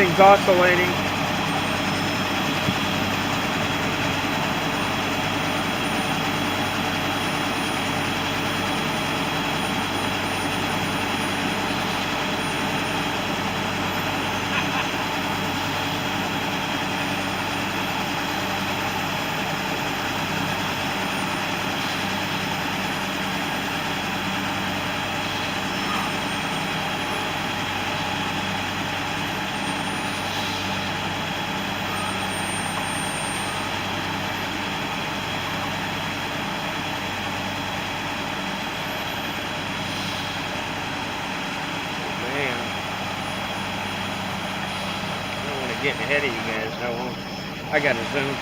thing's oscillating. Getting ahead of you guys. I won't. I gotta zoom.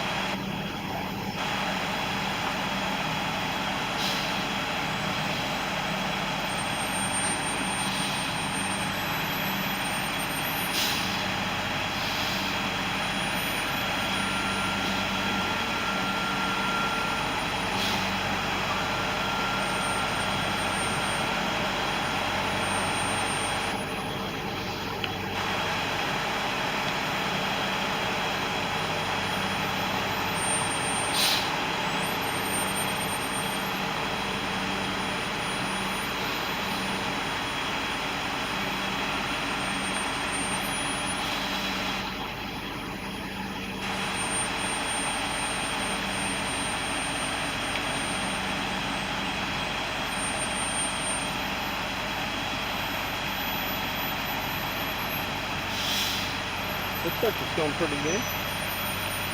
Looks like it's going pretty good.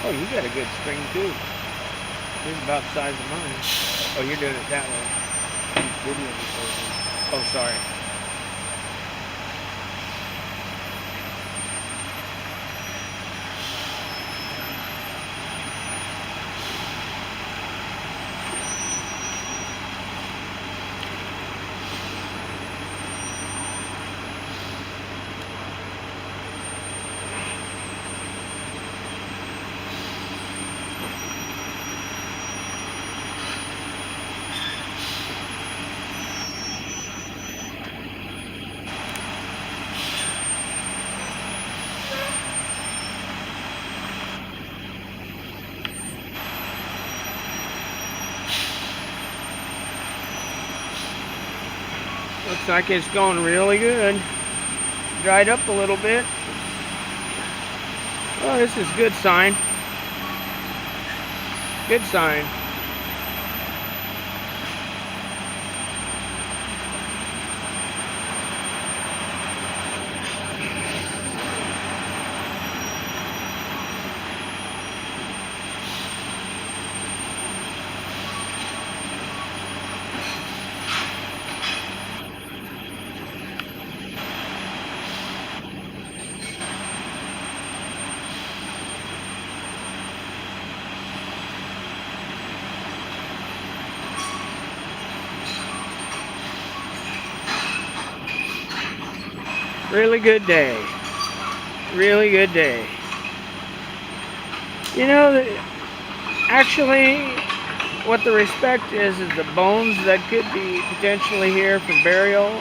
Oh, you got a good spring too. It's about the size of mine. Oh, you're doing it that way. Oh, sorry. Looks like it's going really good. Dried up a little bit. Oh, this is a good sign. Good sign. Really good day. Really good day. You know, actually, what the respect is the bones that could be potentially here for burial.